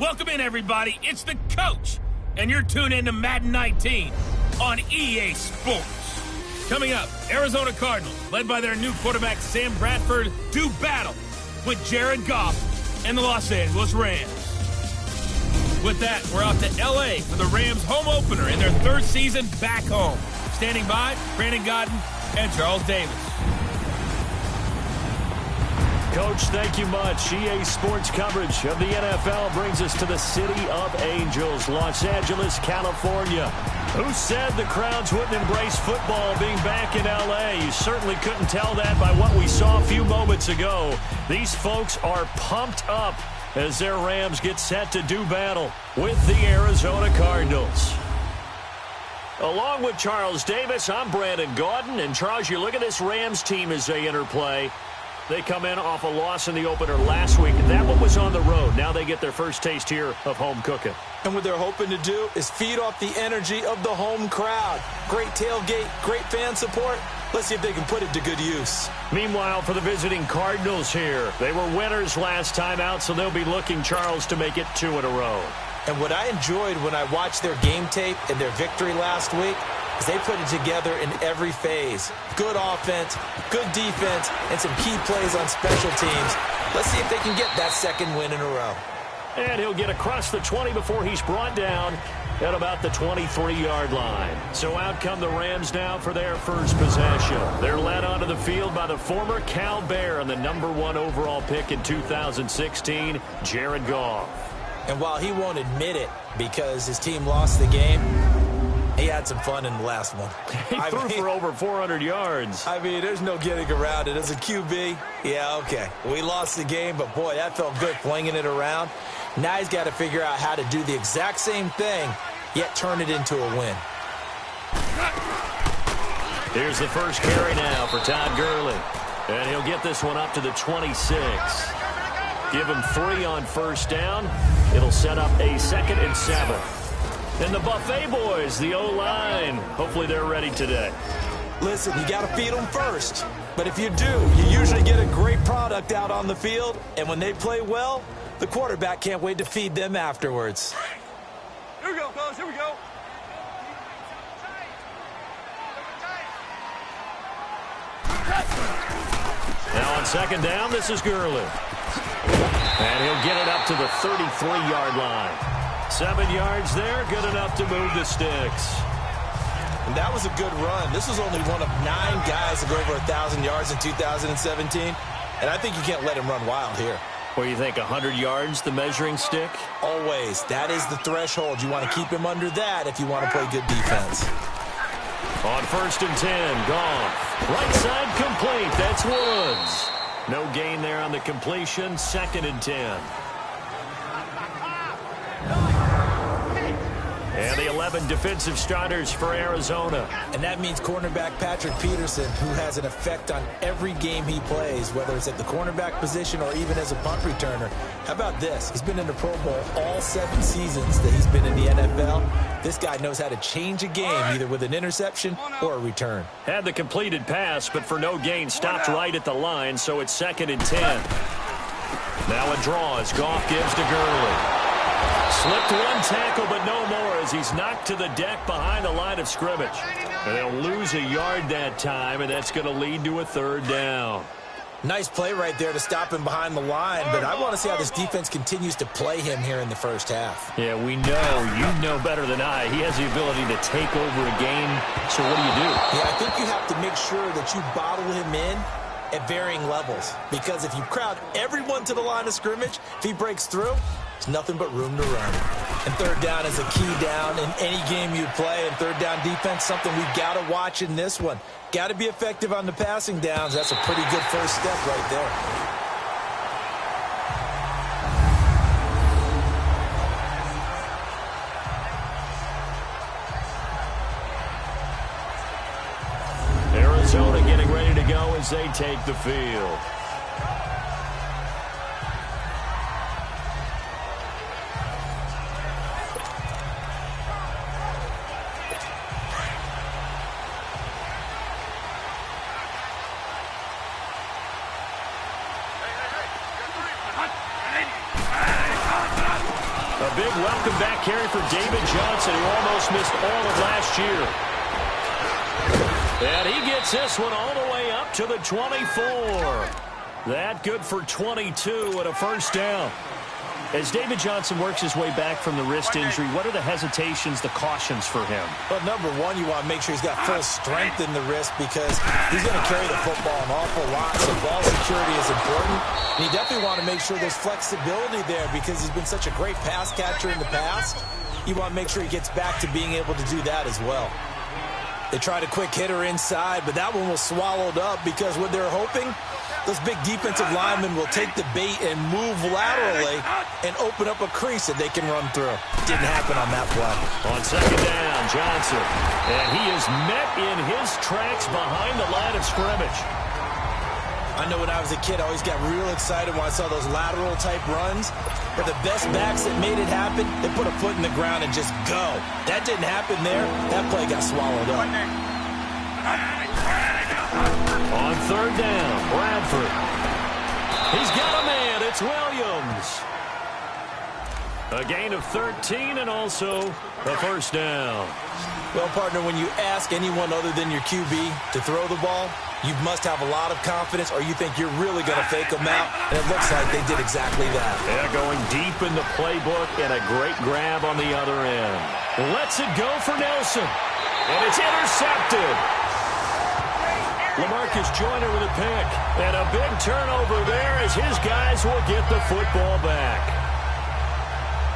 Welcome in, everybody. It's the coach, and you're tuned in to Madden 19 on EA Sports. Coming up, Arizona Cardinals, led by their new quarterback Sam Bradford, do battle with Jared Goff and the Los Angeles Rams. With that, we're off to L.A. for the Rams' home opener in their third season back home. Standing by, Brandon Godden and Charles Davis. Coach, thank you much. EA Sports coverage of the NFL brings us to the City of Angels, Los Angeles, California. Who said the crowds wouldn't embrace football being back in L.A.? You certainly couldn't tell that by what we saw a few moments ago. These folks are pumped up as their Rams get set to do battle with the Arizona Cardinals. Along with Charles Davis, I'm Brandon Gaudin. And Charles, you look at this Rams team as they interplay. They come in off a loss in the opener last week. That one was on the road. Now they get their first taste here of home cooking. And what they're hoping to do is feed off the energy of the home crowd. Great tailgate, great fan support. Let's see if they can put it to good use. Meanwhile, for the visiting Cardinals here, they were winners last time out, so they'll be looking, Charles, to make it 2 in a row. And what I enjoyed when I watched their game tape and their victory last week is they put it together in every phase. Good offense, good defense, and some key plays on special teams. Let's see if they can get that second win in a row. And he'll get across the 20 before he's brought down at about the 23-yard line. So out come the Rams now for their first possession. They're led onto the field by the former Cal Bear and the #1 overall pick in 2016, Jared Goff. And while he won't admit it because his team lost the game, he had some fun in the last one. He threw for over 400 yards. I mean, there's no getting around it. As a QB, yeah, okay. We lost the game, but boy, that felt good flinging it around. Now he's got to figure out how to do the exact same thing, yet turn it into a win. Here's the first carry now for Todd Gurley. And he'll get this one up to the 26. Give him 3 on first down. It'll set up a 2nd and 7. And the Buffet boys, the O-line, hopefully they're ready today. Listen, you got to feed them first. But if you do, you usually get a great product out on the field. And when they play well, the quarterback can't wait to feed them afterwards. Here we go, fellas. Here we go. Now on 2nd down, this is Gurley. And he'll get it up to the 33-yard line. 7 yards there, good enough to move the sticks. And that was a good run. This was only one of 9 guys to go over 1,000 yards in 2017. And I think you can't let him run wild here. What do you think, 100 yards, the measuring stick? Always. That is the threshold. You want to keep him under that if you want to play good defense. On 1st and 10, Goff. Right side complete. That's Woods. No gain there on the completion. 2nd and 10. And the 11 defensive starters for Arizona. And that means cornerback Patrick Peterson, who has an effect on every game he plays, whether it's at the cornerback position or even as a punt returner. How about this? He's been in the Pro Bowl all 7 seasons that he's been in the NFL. This guy knows how to change a game, either with an interception or a return. Had the completed pass, but for no gain, stopped right at the line, so it's 2nd and 10. Now a draw as Goff gives to Gurley. Slipped 1 tackle, but no more as he's knocked to the deck behind the line of scrimmage. And they'll lose a yard that time, and that's going to lead to a 3rd down. Nice play right there to stop him behind the line, but I want to see how this defense continues to play him here in the first half. Yeah, we know. You know better than I. He has the ability to take over a game, so what do you do? Yeah, I think you have to make sure that you bottle him in at varying levels, because if you crowd everyone to the line of scrimmage, if he breaks through, there's nothing but room to run. And 3rd down is a key down in any game you play, and 3rd down defense, something we've got to watch in this one. Got to be effective on the passing downs. That's a pretty good first step right there. Arizona getting ready to go as they take the field. A big welcome back carry for David Johnson, who almost missed all of last year. And he gets this one all the way up to the 24. That good for 22 and a first down. As David Johnson works his way back from the wrist injury, what are the hesitations, the cautions for him? Well, number one, you want to make sure he's got full strength in the wrist because he's going to carry the football an awful lot, so ball security is important. And you definitely want to make sure there's flexibility there because he's been such a great pass catcher in the past. You want to make sure he gets back to being able to do that as well. They tried a quick hitter inside, but that one was swallowed up because what they're hoping, those big defensive linemen will take the bait and move laterally and open up a crease that they can run through. Didn't happen on that play. On second down, Johnson. And he is met in his tracks behind the line of scrimmage. I know when I was a kid, I always got real excited when I saw those lateral-type runs. But the best backs that made it happen, they put a foot in the ground and just go. That didn't happen there. That play got swallowed up. On third down, Bradford. He's got a man. It's Williams. A gain of 13 and also a first down. Well, partner, when you ask anyone other than your QB to throw the ball, you must have a lot of confidence or you think you're really going to fake them out, and it looks like they did exactly that. Yeah, going deep in the playbook and a great grab on the other end. Lets it go for Nelson, and it's intercepted. LaMarcus Joyner with a pick, and a big turnover there as his guys will get the football back.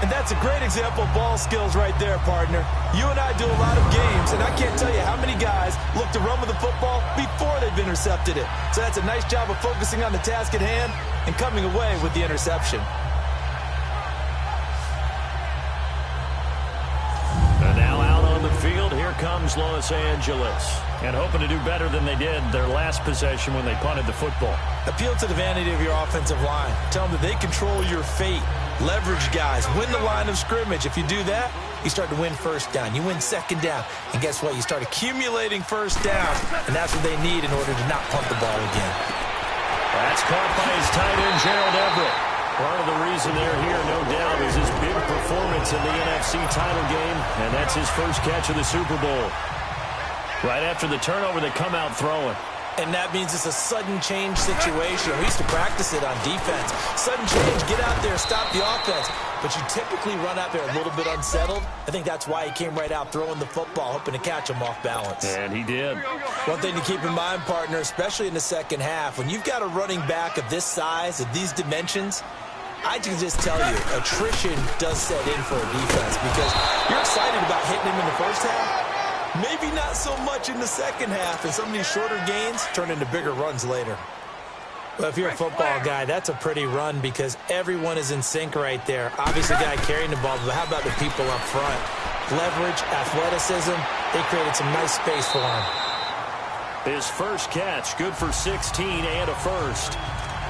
And that's a great example of ball skills right there, partner. You and I do a lot of games, and I can't tell you how many guys look to run with the football before they've intercepted it. So that's a nice job of focusing on the task at hand and coming away with the interception. And now out on the field, here comes Los Angeles. And hoping to do better than they did their last possession when they punted the football. Appeal to the vanity of your offensive line. Tell them that they control your fate. Leverage guys. Win the line of scrimmage. If you do that, you start to win first down. You win second down. And guess what? You start accumulating first downs. And that's what they need in order to not punt the ball again. That's caught by his tight end, Gerald Everett. Part of the reason they're here, no doubt, is his big performance in the NFC title game. And that's his first catch of the Super Bowl. Right after the turnover, they come out throwing. And that means it's a sudden change situation. We used to practice it on defense. Sudden change, get out there, stop the offense. But you typically run out there a little bit unsettled. I think that's why he came right out throwing the football, hoping to catch him off balance. And he did. One thing to keep in mind, partner, especially in the second half, when you've got a running back of this size, of these dimensions, I can just tell you, attrition does set in for a defense because you're excited about hitting him in the first half. Maybe not so much in the second half, and some of these shorter gains turn into bigger runs later. Well, if you're a football guy, that's a pretty run because everyone is in sync right there. Obviously, the guy carrying the ball, but how about the people up front? Leverage, athleticism, they created some nice space for him. His first catch, good for 16 and a first.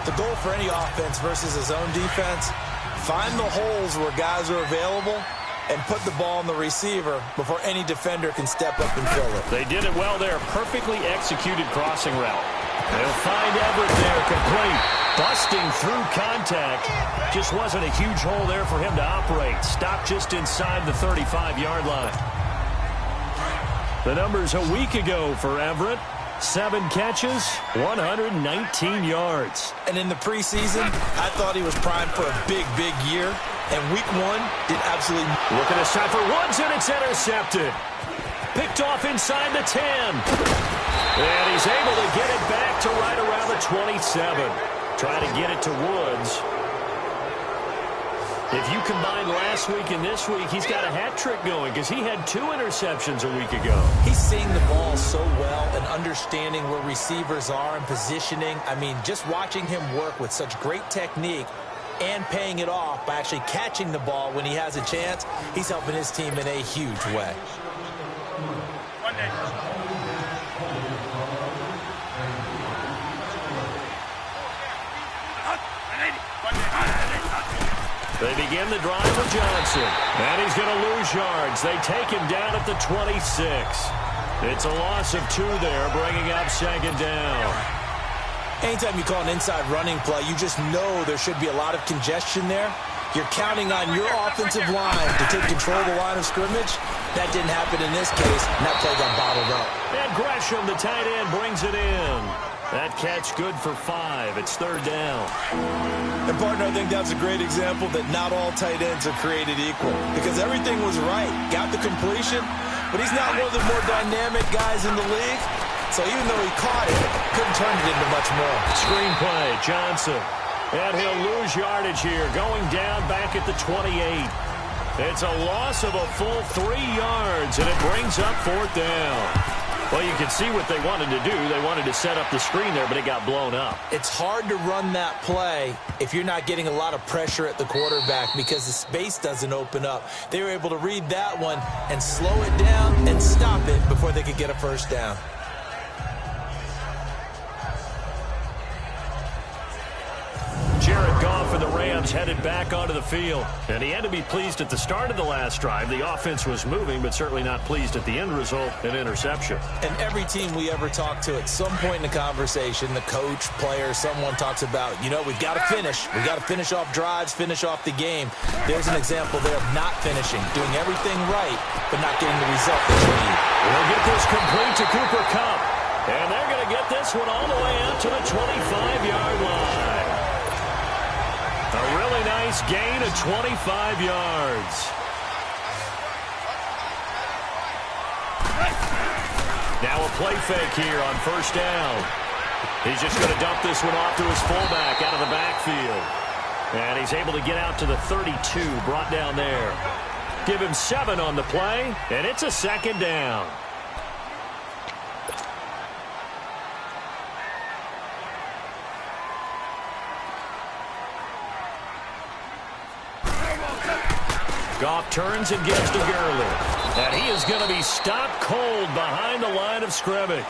The goal for any offense versus his own defense, find the holes where guys are available and put the ball on the receiver before any defender can step up and fill it. They did it well there. Perfectly executed crossing route. They'll find Everett there, complete. Busting through contact. Just wasn't a huge hole there for him to operate. Stopped just inside the 35-yard line. The numbers a week ago for Everett. 7 catches, 119 yards. And in the preseason, I thought he was primed for a big, big year. And week 1 did absolutely... Looking to shot for Woods, and it's intercepted. Picked off inside the 10. And he's able to get it back to right around the 27. Trying to get it to Woods. If you combine last week and this week, he's got a hat trick going because he had 2 interceptions a week ago. He's seeing the ball so well and understanding where receivers are and positioning. I mean, just watching him work with such great technique and paying it off by actually catching the ball when he has a chance, he's helping his team in a huge way. They begin the drive with Johnson. And he's going to lose yards. They take him down at the 26. It's a loss of 2 there, bringing up second down. Anytime you call an inside running play, you just know there should be a lot of congestion there. You're counting on your offensive line to take control of the line of scrimmage. That didn't happen in this case, and that play got bottled up. And Gresham, the tight end, brings it in. That catch good for 5. It's third down. And, partner, I think that's a great example that not all tight ends are created equal because everything was right. Got the completion, but he's not one of the more dynamic guys in the league. So even though he caught it, couldn't turn it into much more. Screenplay, Johnson. And he'll lose yardage here, going down back at the 28. It's a loss of a full 3 yards, and it brings up fourth down. Well, you can see what they wanted to do. They wanted to set up the screen there, but it got blown up. It's hard to run that play if you're not getting a lot of pressure at the quarterback because the space doesn't open up. They were able to read that one and slow it down and stop it before they could get a first down. Jared Goff and the Rams headed back onto the field. And he had to be pleased at the start of the last drive. The offense was moving, but certainly not pleased at the end result, an interception. And every team we ever talk to at some point in the conversation, the coach, player, someone talks about, you know, we've got to finish. We've got to finish off drives, finish off the game. There's an example there of not finishing, doing everything right, but not getting the result that you need. We'll get this complete to Cooper Kupp. And they're going to get this one all the way out to the 25-yard line. A really nice gain of 25 yards. Now a play fake here on first down. He's just going to dump this one off to his fullback out of the backfield. And he's able to get out to the 32, brought down there. Give him 7 on the play, and it's a second down. Goff turns and gives to Gurley. And he is going to be stopped cold behind the line of scrimmage.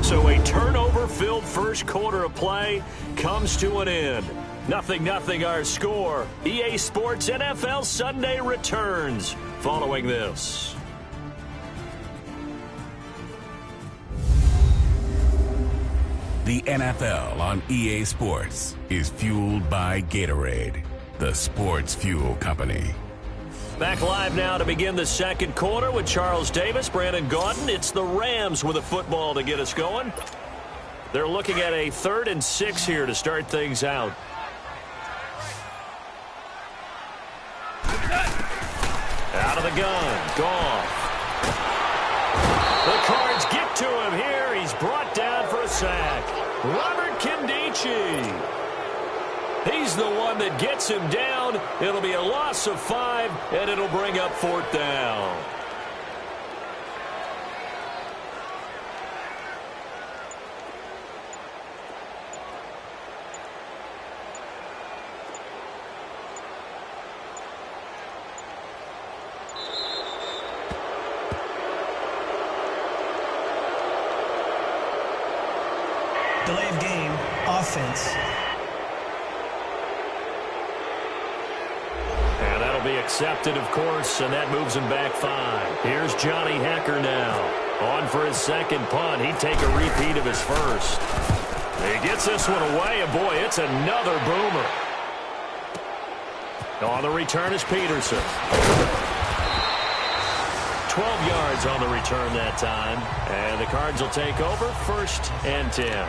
So a turnover-filled first quarter of play comes to an end. 0-0 our score. EA Sports NFL Sunday returns following this. The NFL on EA Sports is fueled by Gatorade, the sports fuel company. Back live now to begin the second quarter with Charles Davis, Brandon Gaudin. It's the Rams with a football to get us going. They're looking at a 3rd and 6 here to start things out. Out of the gun, Goff. The Cards get to him here. He's brought down for a sack. Robert Kindici. He's the one that gets him down. It'll be a loss of 5, and it'll bring up fourth down. Delay of game, offense. And that'll be accepted, of course, and that moves him back 5. Here's Johnny Hecker now. On for his second punt. He'd take a repeat of his first. He gets this one away, and boy, it's another boomer. On the return is Peterson. 12 yards on the return that time. And the Cards will take over 1st and 10.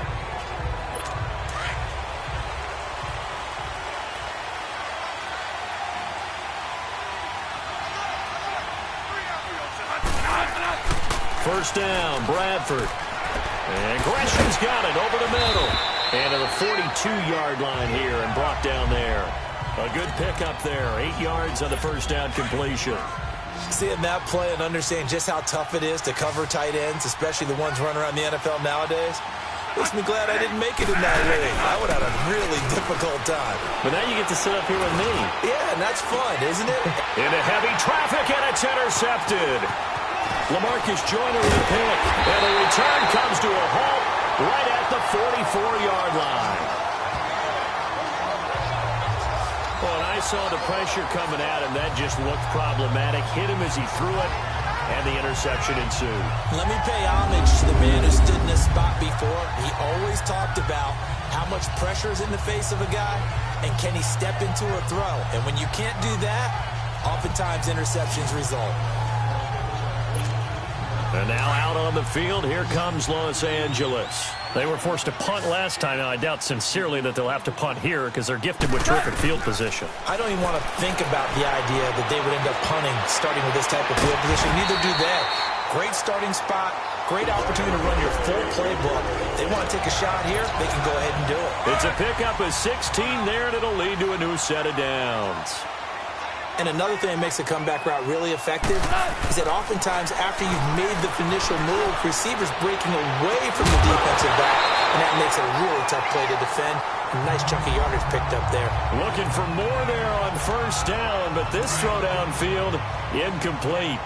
First down, Bradford. And Gresham's got it over the middle. And to the 42-yard line here and brought down there. A good pickup there. 8 yards on the first down completion. Seeing that play and understanding just how tough it is to cover tight ends, especially the ones running around the NFL nowadays, makes me glad I didn't make it in that league. I would have had a really difficult time. But now you get to sit up here with me. Yeah, and that's fun, isn't it? Into heavy traffic, and it's intercepted. LaMarcus Joyner with a pick, and the return comes to a halt right at the 44-yard line. Well, and I saw the pressure coming at him. That just looked problematic. Hit him as he threw it, and the interception ensued. Let me pay homage to the man who stood in this spot before. He always talked about how much pressure is in the face of a guy. and can he step into a throw? And when you can't do that, oftentimes interceptions result. And now out on the field, here comes Los Angeles. They were forced to punt last time, and I doubt sincerely that they'll have to punt here because they're gifted with terrific field position. I don't even want to think about the idea that they would end up punting starting with this type of field position. Neither do they. Great starting spot, great opportunity to run your full playbook. They want to take a shot here, they can go ahead and do it. It's a pickup of 16 there, and it'll lead to a new set of downs. And another thing that makes a comeback route really effective is that oftentimes after you've made the initial move, receivers breaking away from the defensive back, and that makes it a really tough play to defend. A nice chunk of yardage picked up there. Looking for more there on first down, but this throw downfield incomplete.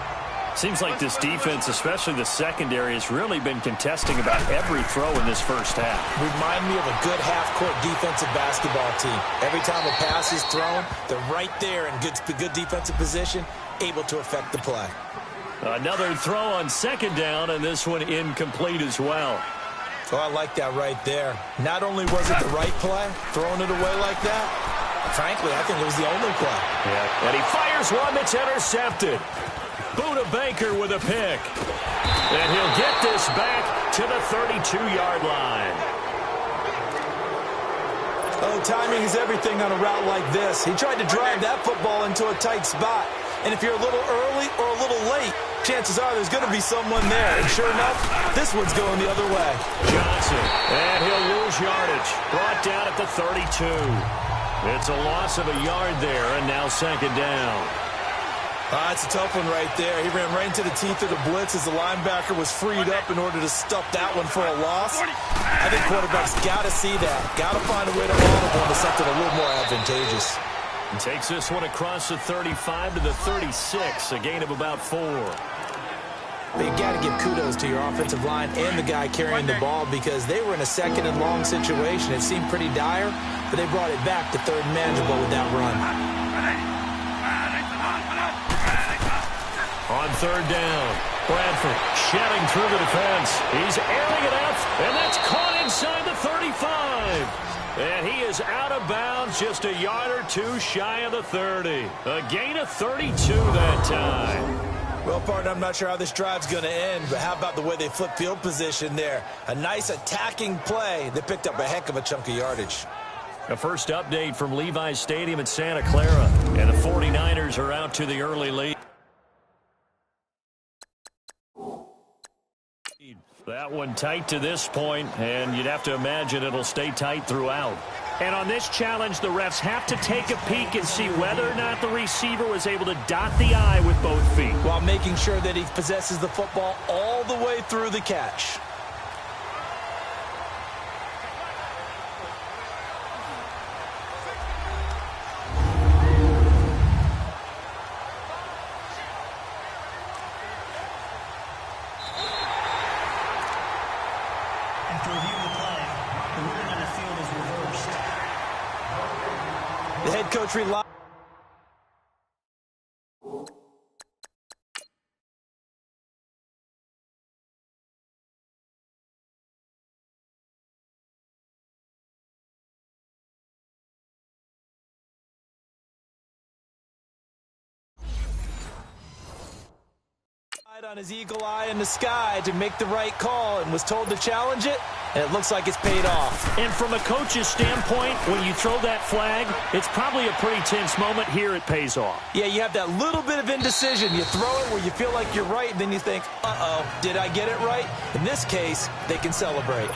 Seems like this defense, especially the secondary, has really been contesting about every throw in this first half. Remind me of a good half-court defensive basketball team. Every time a pass is thrown, they're right there in good defensive position, able to affect the play. Another throw on second down, and this one incomplete as well. So I like that right there. Not only was it the right play, throwing it away like that, frankly, I think it was the only play. Yeah, and he fires one that's intercepted. Buda Baker with a pick. And he'll get this back to the 32-yard line. Oh, timing is everything on a route like this. He tried to drive that football into a tight spot. And if you're a little early or a little late, chances are there's going to be someone there. And sure enough, this one's going the other way. Johnson, and he'll lose yardage. Brought down at the 32. It's a loss of a yard there, and now second down. That's a tough one right there. He ran right into the teeth of the blitz as the linebacker was freed up in order to stuff that one for a loss. I think quarterbacks got to see that. Got to find a way to audible into something a little more advantageous. He takes this one across the 35 to the 36, a gain of about 4. But you got to give kudos to your offensive line and the guy carrying the ball because they were in a second and long situation. It seemed pretty dire, but they brought it back to third and manageable with that run. On third down, Bradford shedding through the defense. He's airing it out, and that's caught inside the 35. And he is out of bounds, just a yard or two shy of the 30. A gain of 32 that time. Well, partner, I'm not sure how this drive's going to end, but how about the way they flip field position there? A nice attacking play. They picked up a heck of a chunk of yardage. A first update from Levi's Stadium in Santa Clara, and the 49ers are out to the early lead. That one tight to this point, and you'd have to imagine it'll stay tight throughout. And on this challenge, the refs have to take a peek and see whether or not the receiver was able to dot the I with both feet, while making sure that he possesses the football all the way through the catch. After reviewing the play, the ruling on the field is reversed. The head coach relied. On his eagle eye in the sky to make the right call and was told to challenge it, and it looks like it's paid off. And from a coach's standpoint, when you throw that flag, it's probably a pretty tense moment. Here it pays off. Yeah, you have that little bit of indecision. You throw it where you feel like you're right, and then you think, uh-oh, did I get it right? In this case, they can celebrate.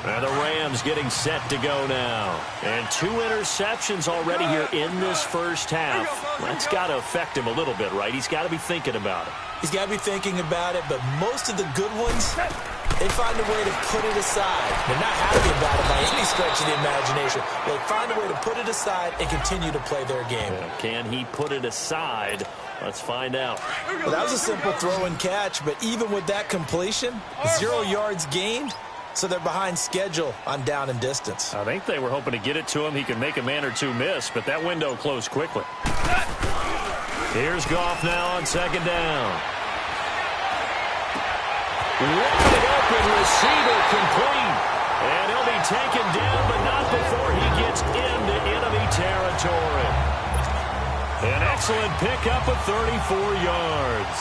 And the Rams getting set to go now. And 2 interceptions already here in this first half. That's got to affect him a little bit, right? He's got to be thinking about it. He's got to be thinking about it, but most of the good ones, they find a way to put it aside. They're not happy about it by any stretch of the imagination. They find a way to put it aside and continue to play their game. Can he put it aside? Let's find out. Well, that was a simple throw and catch, but even with that completion, 0 yards gained, so they're behind schedule on down and distance. I think they were hoping to get it to him. He could make a man or two miss, but that window closed quickly. Here's Goff now on second down. Wide open receiver complete. And he'll be taken down, but not before he gets into territory. An excellent pickup of 34 yards.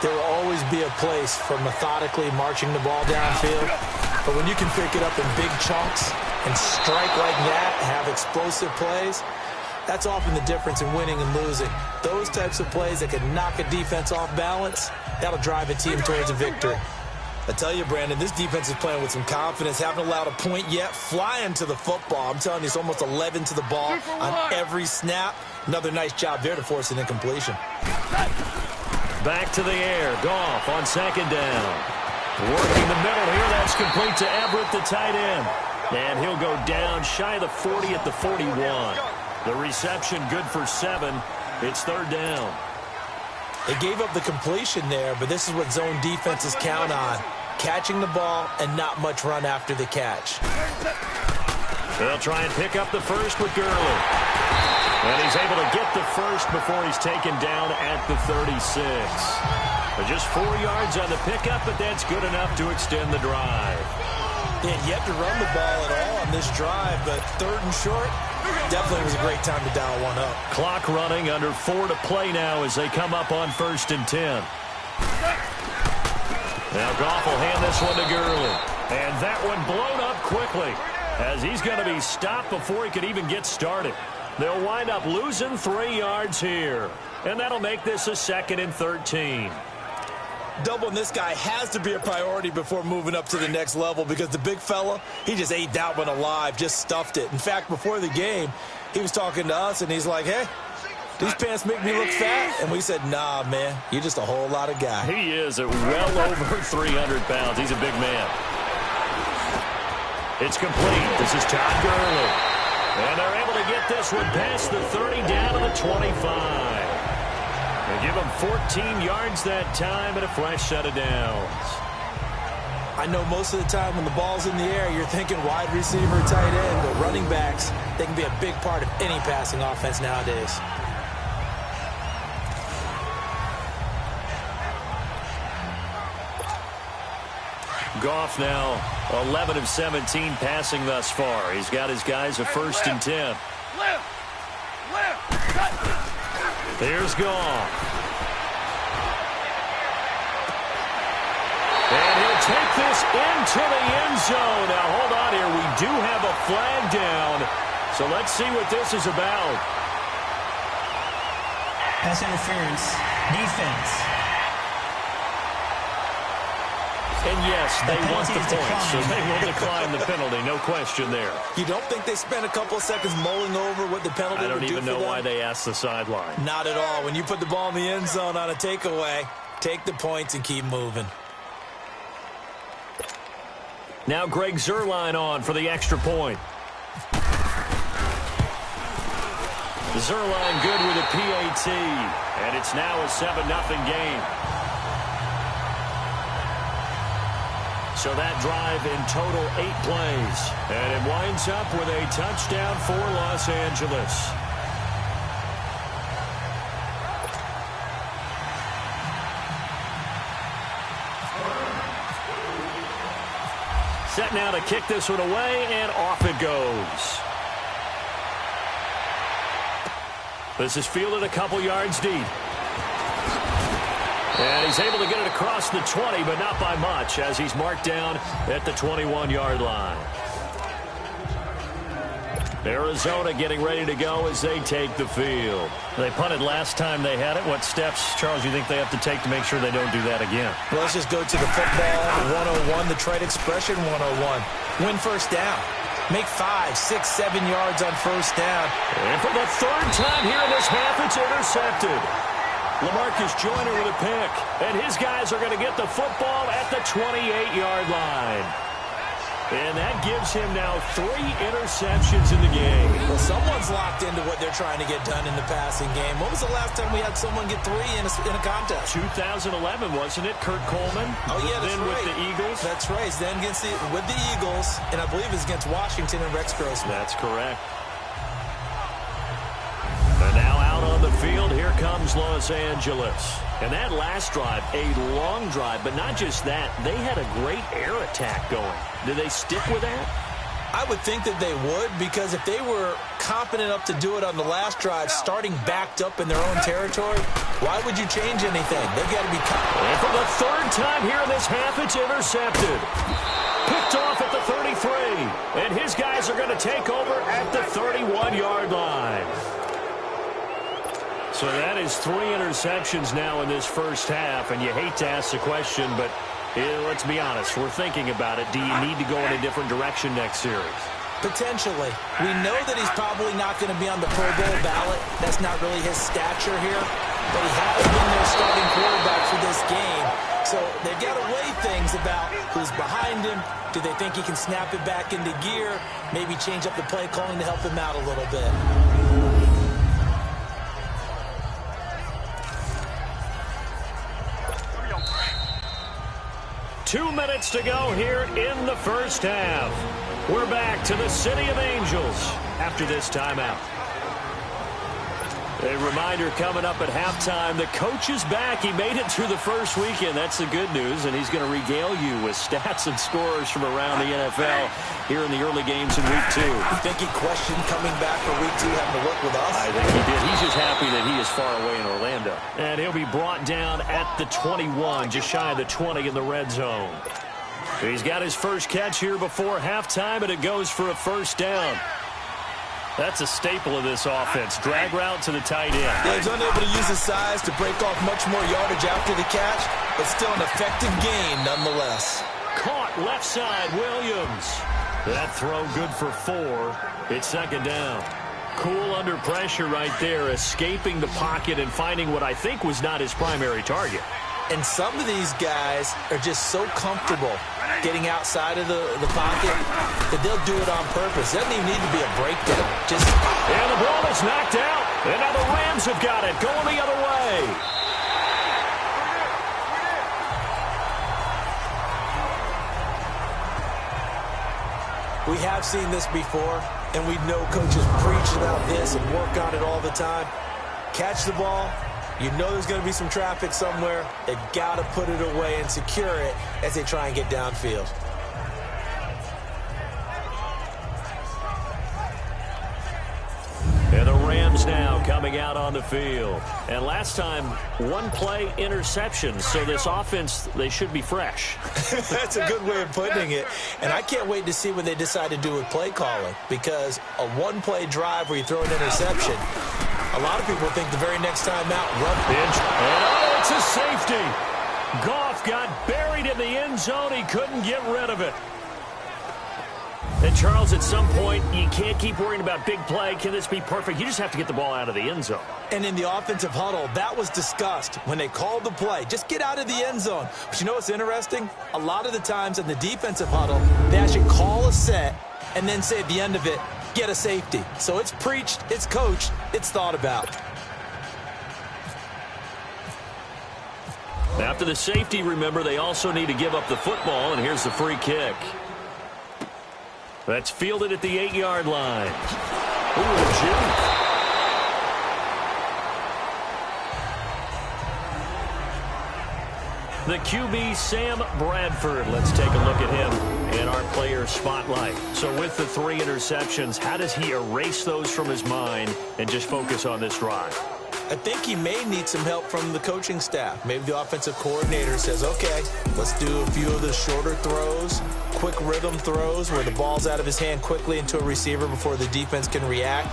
There will always be a place for methodically marching the ball downfield. But when you can pick it up in big chunks and strike like that, have explosive plays, that's often the difference in winning and losing. Those types of plays that can knock a defense off balance, that'll drive a team towards a victory. I tell you, Brandon, this defense is playing with some confidence. Haven't allowed a point yet. Flying to the football. I'm telling you, it's almost 11 to the ball on every snap. Another nice job there to force an incompletion. Back to the air. Goff on second down. Working the middle here. That's complete to Everett, the tight end. And he'll go down shy of the 40 at the 41. The reception good for 7. It's third down. They gave up the completion there, but this is what zone defenses count on. Catching the ball and not much run after the catch. They'll try and pick up the first with Gurley. And he's able to get the first before he's taken down at the 36. But just 4 yards on the pickup, but that's good enough to extend the drive. They had yet to run the ball at all on this drive, but third and short, definitely was a great time to dial one up. Clock running, under 4 to play now as they come up on 1st and 10. Now Goff will hand this one to Gurley. And that one blown up quickly as he's going to be stopped before he could even get started. They'll wind up losing 3 yards here. And that'll make this a 2nd and 13. Doubling this guy has to be a priority before moving up to the next level because the big fella, he just ate that one alive, just stuffed it. In fact, before the game, he was talking to us, and he's like, hey, these pants make me look fat. And we said, nah, man, you're just a whole lot of guy. He is at well over 300 pounds. He's a big man. It's complete. This is Todd Gurley. And they're able to get this one past the 30 down to the 25. They give him 14 yards that time and a fresh set of downs. I know most of the time when the ball's in the air, you're thinking wide receiver, tight end, but running backs, they can be a big part of any passing offense nowadays. Goff now 11 of 17 passing thus far. He's got his guys a 1st and 10. Here's Goff. And he'll take this into the end zone. Now, hold on here. We do have a flag down. So let's see what this is about. Pass interference. Defense. And yes, they want the point, so they will decline the penalty. No question there. You don't think they spent a couple of seconds mulling over what the penalty would do for them? I don't even know why they asked the sideline. Not at all. When you put the ball in the end zone on a takeaway, take the points and keep moving. Now Greg Zuerlein on for the extra point. Zuerlein good with a PAT, and it's now a 7-0 game. So that drive in total 8 plays. And it winds up with a touchdown for Los Angeles. Set now to kick this one away, and off it goes. This is fielded a couple yards deep. And he's able to get it across the 20, but not by much, as he's marked down at the 21-yard line. Arizona getting ready to go as they take the field. They punted last time they had it. What steps, Charles, do you think they have to take to make sure they don't do that again? Well, let's just go to the football 101, the trade expression 101. Win first down. Make 5, 6, 7 yards on first down. And for the 3rd time here in this half, it's intercepted. LaMarcus Joyner with a pick, and his guys are going to get the football at the 28-yard line. And that gives him now 3 interceptions in the game. Well, someone's locked into what they're trying to get done in the passing game. When was the last time we had someone get 3 in a contest? 2011, wasn't it? Kurt Coleman? Oh, yeah, that's then right. with the Eagles? That's right. Then with the Eagles, and I believe it's against Washington and Rex Grossman. That's correct. And now out on the field, here comes Los Angeles. And that last drive, a long drive, but not just that, they had a great air attack going. Do they stick with that? I would think that they would, because if they were confident enough to do it on the last drive, starting backed up in their own territory, why would you change anything? They've got to be confident. And for the third time here in this half, it's intercepted. Picked off at the 33. And his guys are going to take over at the 31-yard line. So that is 3 interceptions now in this first half. And you hate to ask the question, but let's be honest. We're thinking about it. Do you need to go in a different direction next series? Potentially. We know that he's probably not going to be on the Pro Bowl ballot. That's not really his stature here. But he has been their starting quarterback for this game. So they've got to weigh things about who's behind him. Do they think he can snap it back into gear? Maybe change up the play calling to help him out a little bit. 2 minutes to go here in the first half. We're back to the City of Angels after this timeout. A reminder coming up at halftime, the coach is back. He made it through the first weekend. That's the good news, and he's going to regale you with stats and scores from around the NFL here in the early games in Week 2. You think he questioned coming back for Week 2 having to work with us? I think he did. He's just happy that he is far away in Orlando. And he'll be brought down at the 21, just shy of the 20 in the red zone. He's got his first catch here before halftime, and it goes for a first down. That's a staple of this offense. Drag route to the tight end. Yeah, he's unable to use his size to break off much more yardage after the catch, but still an effective gain nonetheless. Caught left side, Williams. That throw good for 4. It's second down. Cool under pressure right there, escaping the pocket and finding what I think was not his primary target. And some of these guys are just so comfortable getting outside of the pocket that they'll do it on purpose. It doesn't even need to be a breakdown. And the ball is knocked out. And now the Rams have got it, going the other way. We have seen this before, and we know coaches preach about this and work on it all the time. Catch the ball. You know there's going to be some traffic somewhere. They've got to put it away and secure it as they try and get downfield. And the Rams now coming out on the field. And last time, 1 play interception. So this offense, they should be fresh. That's a good way of putting it. And I can't wait to see what they decide to do with play calling. Because a 1-play drive where you throw an interception, a lot of people think the very next time out, run pitch. And it's a safety. Goff got buried in the end zone. He couldn't get rid of it. And, Charles, at some point, you can't keep worrying about big play. Can this be perfect? You just have to get the ball out of the end zone. And in the offensive huddle, that was discussed when they called the play. Just get out of the end zone. But you know what's interesting? A lot of the times in the defensive huddle, they actually call a set and then say at the end of it, get a safety. So it's preached, it's coached, it's thought about. After the safety, remember, they also need to give up the football, and here's the free kick. That's fielded at the 8-yard line. Ooh, juke. The QB, Sam Bradford. Let's take a look at him in our player spotlight. So with the 3 interceptions, how does he erase those from his mind and just focus on this drive? I think he may need some help from the coaching staff. Maybe the offensive coordinator says, okay, let's do a few of the shorter throws, quick rhythm throws where the ball's out of his hand quickly into a receiver before the defense can react.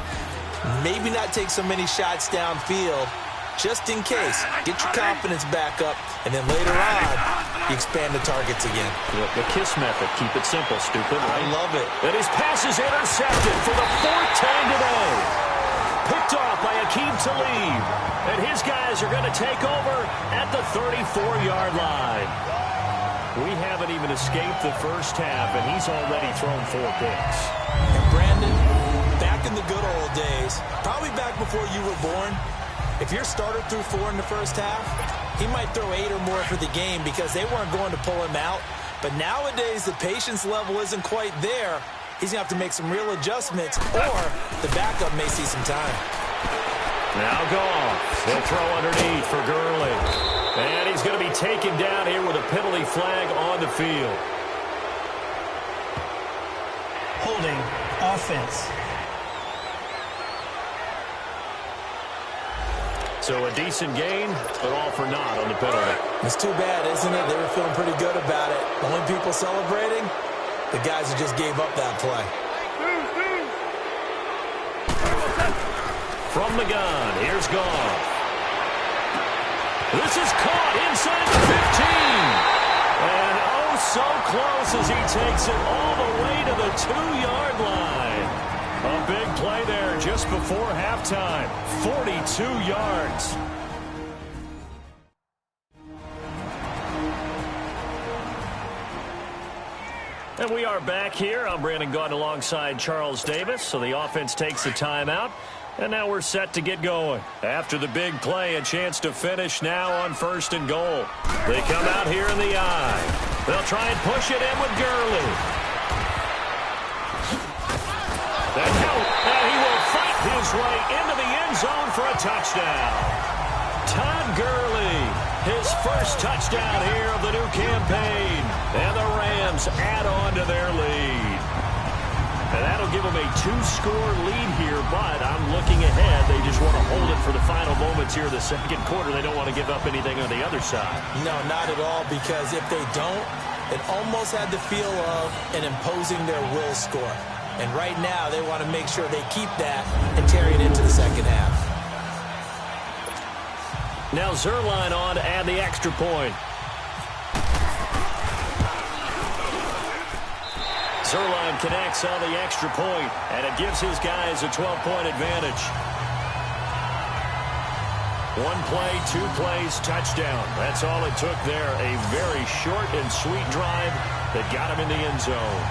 Maybe not take so many shots downfield just in case. Get your confidence back up, and then later on, you expand the targets again. The KISS method. Keep it simple, stupid. I love it. And his pass is intercepted for the 4th time today. Picked off by Akeem Talib. And his guys are going to take over at the 34-yard line. We haven't even escaped the first half, and he's already thrown 4 picks. And Brandon, back in the good old days, probably back before you were born, if your starter threw 4 in the first half, he might throw 8 or more for the game because they weren't going to pull him out. But nowadays, the patience level isn't quite there. He's going to have to make some real adjustments, or the backup may see some time. Now Goff. He'll throw underneath for Gurley. And he's going to be taken down here with a penalty flag on the field. Holding offense. So a decent gain, but all for naught on the penalty. It's too bad, isn't it? They were feeling pretty good about it. The only people celebrating, the guys who just gave up that play. From the gun, here's Goff. This is caught inside the 15. And oh, so close as he takes it all the way to the 2-yard line. A big play there just before halftime. 42 yards. And we are back here. I'm Brandon Gaudin alongside Charles Davis. So the offense takes the timeout. And now we're set to get going. After the big play, a chance to finish now on 1st and goal. They come out here in the eye. They'll try and push it in with Gurley. And he will fight his way into the end zone for a touchdown. Todd Gurley, his first touchdown here of the new campaign. And the Rams add on to their lead. And that'll give them a 2-score lead here, but I'm looking ahead. They just want to hold it for the final moments here of the second quarter. They don't want to give up anything on the other side. No, not at all, because if they don't, it almost had the feel of an imposing their will score. And right now, they want to make sure they keep that and carry it into the second half. Now Zerline on to add the extra point. Zerline connects on the extra point, and it gives his guys a 12-point advantage. 1 play, 2 plays, touchdown. That's all it took there. A very short and sweet drive that got him in the end zone.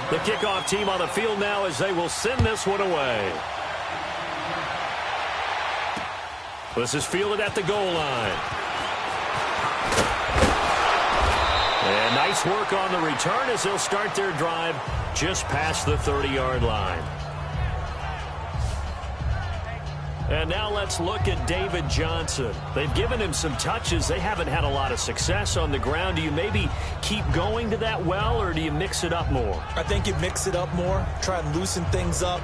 The kickoff team on the field now as they will send this one away. This is fielded at the goal line. And nice work on the return as they'll start their drive just past the 30-yard line. And now let's look at David Johnson. They've given him some touches. They haven't had a lot of success on the ground. Do you maybe keep going to that well, or do you mix it up more? I think you mix it up more, try and loosen things up.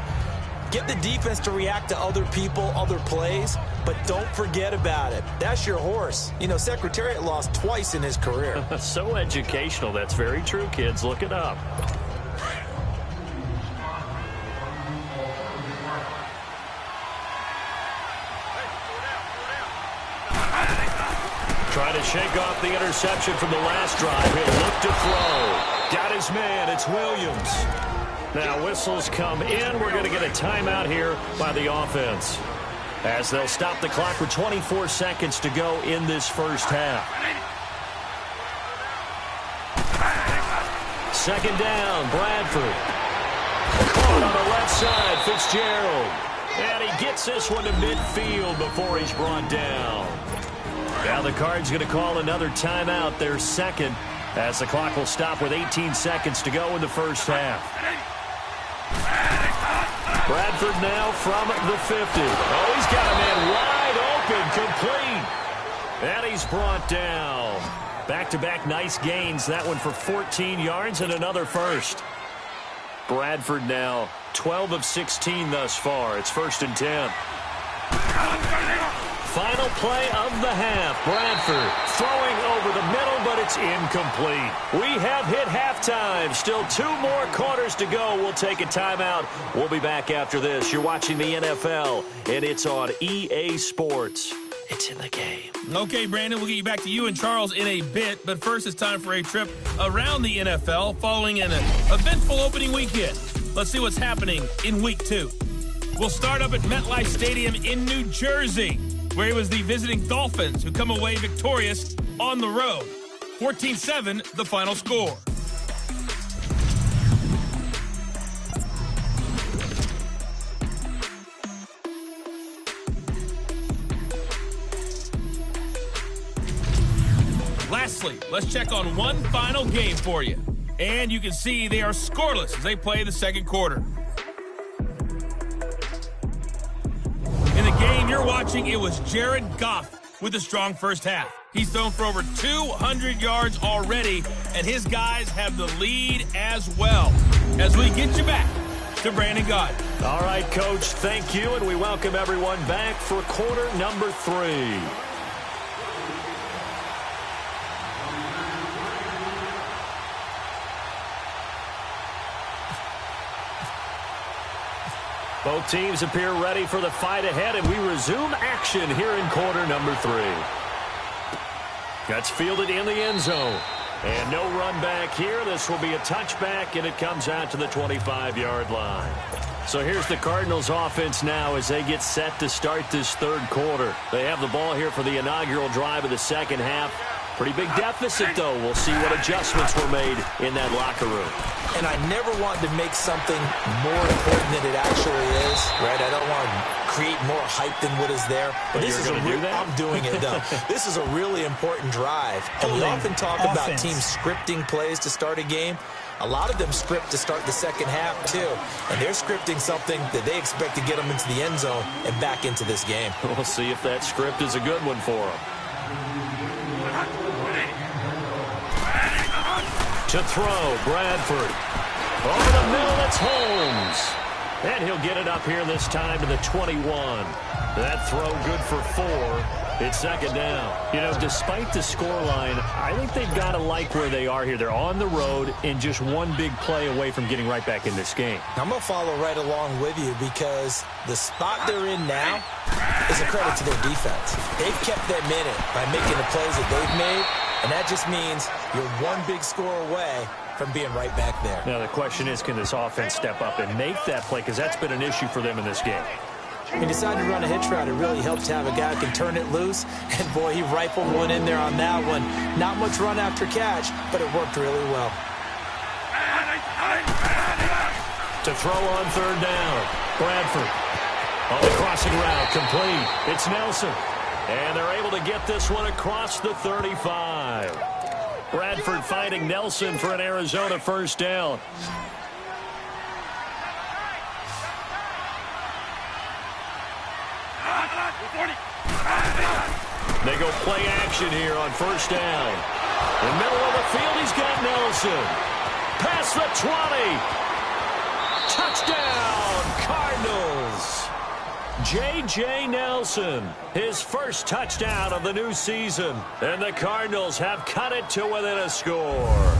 Get the defense to react to other people, other plays, but don't forget about it. That's your horse. You know, Secretariat lost twice in his career. So educational. That's very true, kids. Look it up. Trying to shake off the interception from the last drive. He'll look to throw. Got his man. It's Williams. Now whistles come in. We're going to get a timeout here by the offense, as they'll stop the clock with 24 seconds to go in this first half. Second down, Bradford. Caught on the left side, Fitzgerald. And he gets this one to midfield before he's brought down. Now the Cards going to call another timeout, their second, as the clock will stop with 18 seconds to go in the first half. Bradford now from the 50. Oh, he's got a man wide open, complete. And he's brought down. Back-to-back nice gains. That one for 14 yards and another first. Bradford now 12 of 16 thus far. It's 1st and 10. Final play of the half. Bradford throwing over the middle, but it's incomplete. We have hit halftime. Still 2 more quarters to go. We'll take a timeout. We'll be back after this. You're watching the NFL, and it's on EA Sports. It's in the game. Okay, Brandon, we'll get you back to you and Charles in a bit. But first, it's time for a trip around the NFL following an eventful opening weekend. Let's see what's happening in Week 2. We'll start up at MetLife Stadium in New Jersey, where it was the visiting Dolphins who come away victorious on the road. 14-7, the final score. Lastly, let's check on one final game for you. And you can see they are scoreless as they play the second quarter. In the game you're watching, it was Jared Goff with a strong first half. He's thrown for over 200 yards already, and his guys have the lead as well. As we get you back to Brandon Gaudin. All right, Coach, thank you, and we welcome everyone back for quarter number 3. Both teams appear ready for the fight ahead, and we resume action here in quarter number 3. Gets fielded in the end zone. And no run back here. This will be a touchback, and it comes out to the 25-yard line. So here's the Cardinals offense now as they get set to start this third quarter. They have the ball here for the inaugural drive of the second half. Pretty big deficit, though. We'll see what adjustments were made in that locker room. And I never want to make something more important than it actually is, right? I don't want to create more hype than what is there. But this is I'm doing it, though. This is a really important drive. And we often talk about teams scripting plays to start a game. A lot of them script to start the second half, too. And they're scripting something that they expect to get them into the end zone and back into this game. We'll see if that script is a good one for them. To throw, Bradford. Over the middle, it's Holmes. And he'll get it up here this time to the 21. That throw good for 4. It's second down. You know, despite the scoreline, I think they've got to like where they are here. They're on the road and just one big play away from getting right back in this game. I'm going to follow right along with you because the spot they're in now is a credit to their defense. They've kept them in it by making the plays that they've made, and that just means you're one big score away from being right back there. Now, the question is, can this offense step up and make that play? Because that's been an issue for them in this game. He decided to run a hitch route. It really helps to have a guy who can turn it loose. And, boy, he rifled one in there on that one. Not much run after catch, but it worked really well. To throw on third down, Bradford. On the crossing route, complete. It's Nelson. And they're able to get this one across the 35. Bradford finding Nelson for an Arizona first down. They go play action here on first down. In the middle of the field, he's got Nelson. Past the 20. Touchdown, Cardinals. J.J. Nelson, his first touchdown of the new season. And the Cardinals have cut it to within a score.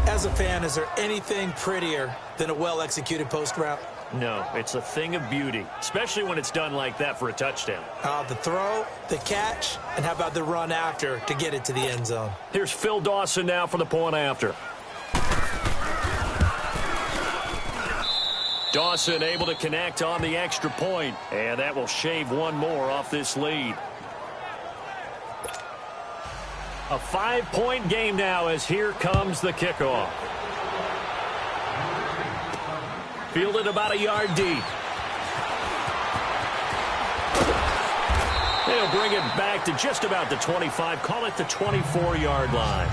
As a fan, is there anything prettier than a well-executed post route? No, it's a thing of beauty, especially when it's done like that for a touchdown. The throw, the catch, and how about the run after to get it to the end zone? Here's Phil Dawson now for the point after. Dawson able to connect on the extra point, and that will shave one more off this lead. A 5-point game now as here comes the kickoff. Fielded about a yard deep. They'll bring it back to just about the 25. Call it the 24-yard line.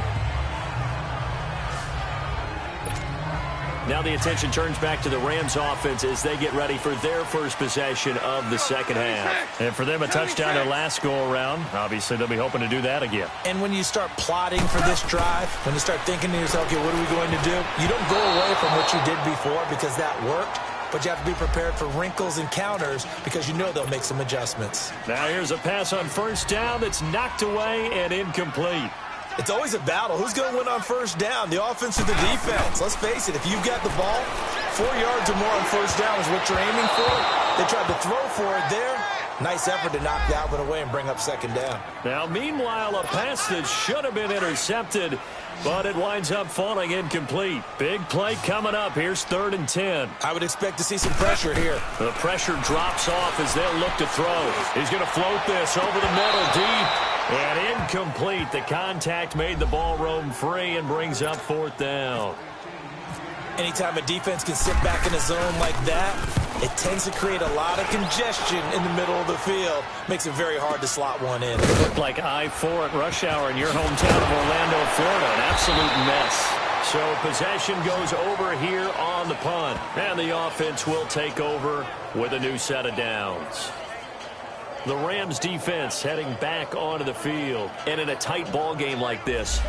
Now the attention turns back to the Rams offense as they get ready for their first possession of the second half. And for them, a touchdown their last go-around. Obviously, they'll be hoping to do that again. And when you start plotting for this drive, when you start thinking to yourself, okay, what are we going to do? You don't go away from what you did before because that worked, but you have to be prepared for wrinkles and counters because you know they'll make some adjustments. Now here's a pass on first down that's knocked away and incomplete. It's always a battle. Who's going to win on first down, the offense or the defense? Let's face it, if you've got the ball, 4 yards or more on first down is what you're aiming for. They tried to throw for it there. Nice effort to knock that one away and bring up second down. Now, meanwhile, a pass that should have been intercepted, but it winds up falling incomplete. Big play coming up. Here's 3rd and 10. I would expect to see some pressure here. The pressure drops off as they'll look to throw. He's going to float this over the middle deep. And incomplete. The contact made the ball roam free and brings up 4th down. Anytime a defense can sit back in a zone like that, it tends to create a lot of congestion in the middle of the field. Makes it very hard to slot one in. It looked like I-4 at rush hour in your hometown of Orlando, Florida. An absolute mess. So possession goes over here on the punt. And the offense will take over with a new set of downs. The Rams defense heading back onto the field. And in a tight ball game like this,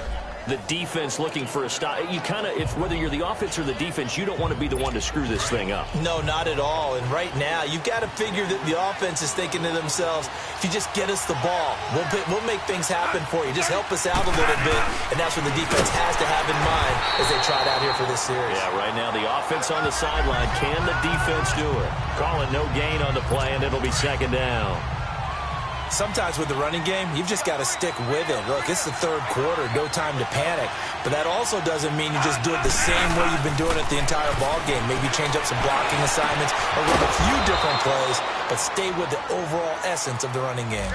the defense looking for a stop. You kind of, whether you're the offense or the defense, you don't want to be the one to screw this thing up. No, not at all. And right now, you've got to figure that the offense is thinking to themselves, if you just get us the ball, we'll make things happen for you. Just help us out a little bit. And that's what the defense has to have in mind as they trot out here for this series. Yeah, right now the offense on the sideline. Can the defense do it? Call it no gain on the play, and it'll be second down. Sometimes with the running game, you've just got to stick with it. Look, it's the third quarter, no time to panic. But that also doesn't mean you just do it the same way you've been doing it the entire ball game. Maybe change up some blocking assignments or run a few different plays, but stay with the overall essence of the running game.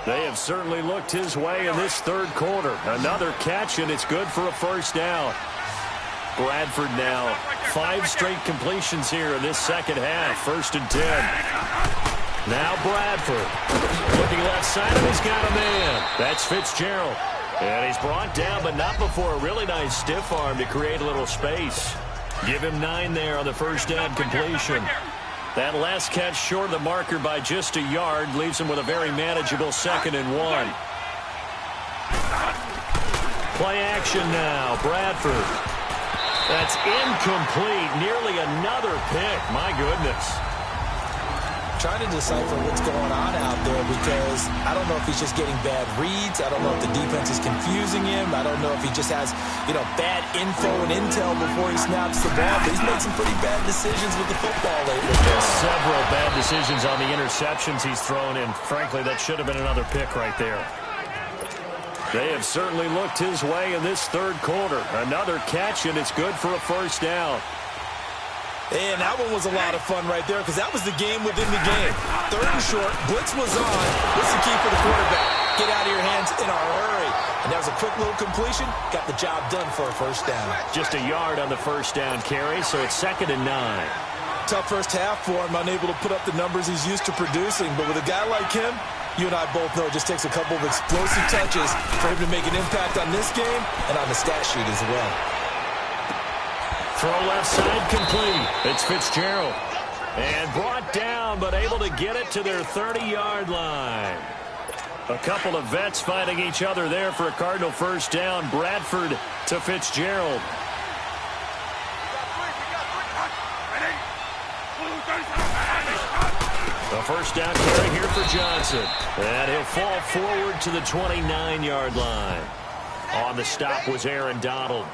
They have certainly looked his way in this third quarter. Another catch, and it's good for a first down. Bradford now 5 straight completions here in this second half. 1st and 10. Now Bradford. Looking left side, and he's got a man. That's Fitzgerald. And he's brought down, but not before a really nice stiff arm to create a little space. Give him 9 there on the first down completion. That last catch short of the marker by just a yard leaves him with a very manageable 2nd and 1. Play action now. Bradford. That's incomplete. Nearly another pick. My goodness. Trying to decipher what's going on out there because I don't know if he's just getting bad reads. I don't know if the defense is confusing him. I don't know if he just has, bad info and intel before he snaps the ball. But he's made some pretty bad decisions with the football lately. Several bad decisions on the interceptions he's thrown in. Frankly, that should have been another pick right there. They have certainly looked his way in this third quarter. Another catch, and it's good for a first down. And that one was a lot of fun right there because that was the game within the game. 3rd and short, blitz was on. What's the key for the quarterback? Get out of your hands in a hurry. And that was a quick little completion. Got the job done for a first down. Just a yard on the first down carry, so it's 2nd and 9. Tough first half for him, unable to put up the numbers he's used to producing. But with a guy like him, you and I both know it just takes a couple of explosive touches for him to make an impact on this game and on the stat sheet as well. Throw left side complete. It's Fitzgerald. And brought down, but able to get it to their 30-yard line. A couple of vets fighting each other there for a Cardinal first down. Bradford to Fitzgerald. A first down carry here for Johnson. And he'll fall forward to the 29-yard line. On the stop was Aaron Donald.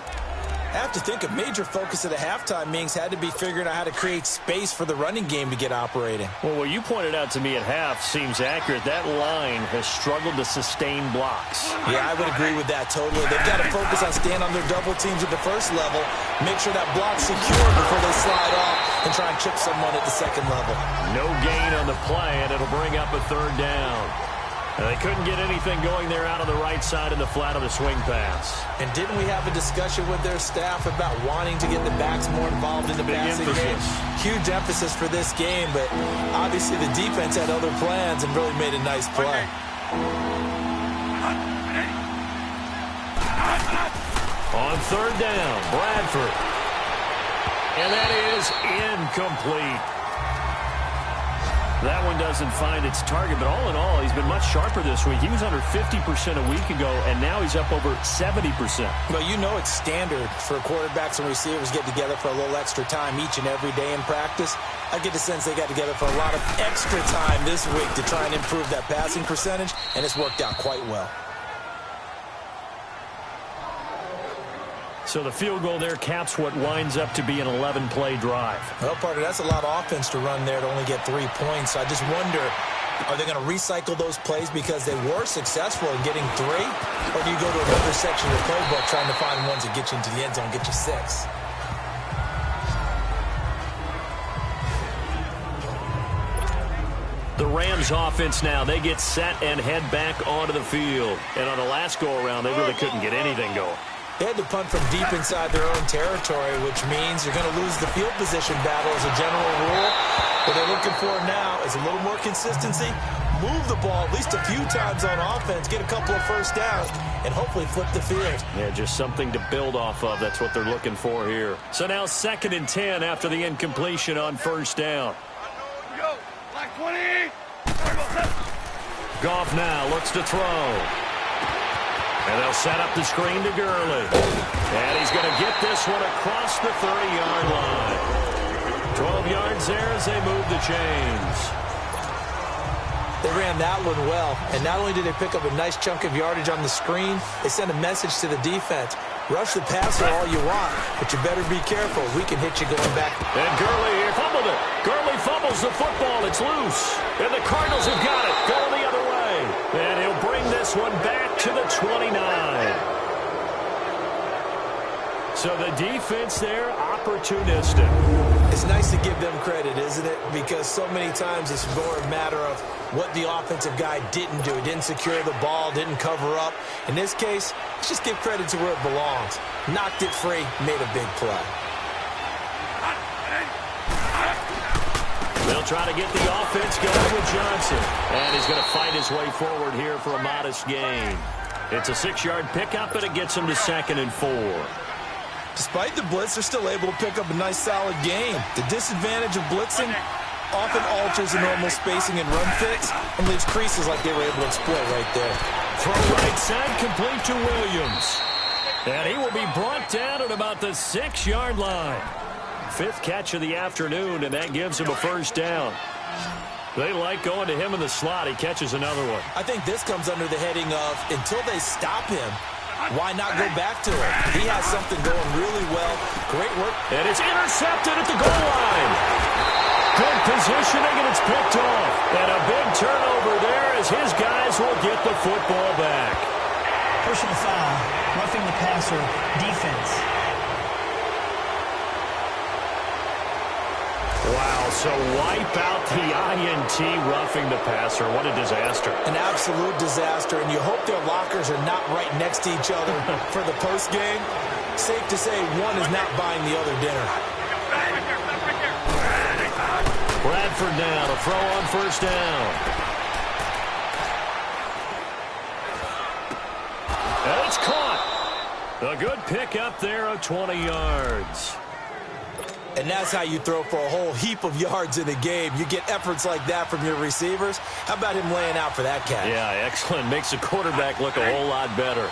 I have to think a major focus of the halftime meetings had to be figuring out how to create space for the running game to get operating. Well, what you pointed out to me at half seems accurate. That line has struggled to sustain blocks. Yeah, I would agree with that totally. They've got to focus on staying on their double teams at the first level, make sure that block's secure before they slide off and try and chip someone at the second level. No gain on the play, and it'll bring up a 3rd down. They couldn't get anything going there out on the right side in the flat of the swing pass. And didn't we have a discussion with their staff about wanting to get the backs more involved in the passing game? Huge emphasis for this game, but obviously the defense had other plans and really made a nice play. On 3rd down, Bradford. And that is incomplete. That one doesn't find its target, but all in all, he's been much sharper this week. He was under 50% a week ago, and now he's up over 70%. Well, you know it's standard for quarterbacks and receivers get together for a little extra time each and every day in practice. I get the sense they got together for a lot of extra time this week to try and improve that passing percentage, and it's worked out quite well. So the field goal there caps what winds up to be an 11-play drive. Well, partner, that's a lot of offense to run there to only get 3 points. So I just wonder, are they going to recycle those plays because they were successful in getting 3? Or do you go to another section of the playbook trying to find ones that get you into the end zone, get you 6? The Rams offense now, they get set and head back onto the field. And on the last go-around, they really couldn't get anything going. They had to punt from deep inside their own territory, which means you're going to lose the field position battle as a general rule. What they're looking for now is a little more consistency, move the ball at least a few times on offense, get a couple of first downs, and hopefully flip the field. Yeah, just something to build off of. That's what they're looking for here. So now 2nd and 10 after the incompletion on first down. Go. Black 20. Goff now looks to throw. And they'll set up the screen to Gurley. And he's going to get this one across the 30-yard line. 12 yards there as they move the chains. They ran that one well, and not only did they pick up a nice chunk of yardage on the screen, they sent a message to the defense. Rush the passer all you want, but you better be careful. We can hit you going back. And Gurley here fumbled it. Gurley fumbles the football. It's loose. And the Cardinals have got it. Going the other way. And he'll bring this one back to the 29. So the defense there, opportunistic. It's nice to give them credit, isn't it? Because so many times it's more a matter of what the offensive guy didn't do. He didn't secure the ball, didn't cover up. In this case, let's just give credit to where it belongs. Knocked it free, made a big play. They'll try to get the offense going with Johnson. And he's going to fight his way forward here for a modest gain. It's a 6-yard pickup, and it gets him to 2nd and 4. Despite the blitz, they're still able to pick up a nice, solid gain. The disadvantage of blitzing often alters the normal spacing and run fits and leaves creases like they were able to exploit right there. Throw right side, complete to Williams. And he will be brought down at about the 6-yard line. 5th catch of the afternoon, and that gives him a first down. They like going to him in the slot. He catches another one. I think this comes under the heading of until they stop him, why not go back to it? He has something going really well. Great work. And it's intercepted at the goal line. Good positioning, and it's picked off. And a big turnover there as his guys will get the football back. Personal foul, roughing the passer, defense. Wow, so wipe out the INT, roughing the passer. What a disaster. An absolute disaster, and you hope their lockers are not right next to each other for the postgame. Safe to say one is not buying the other dinner. Bradford now to throw on first down. And it's caught. A good pick up there of 20 yards. And that's how you throw for a whole heap of yards in a game. You get efforts like that from your receivers. How about him laying out for that catch? Yeah, excellent. Makes the quarterback look a whole lot better.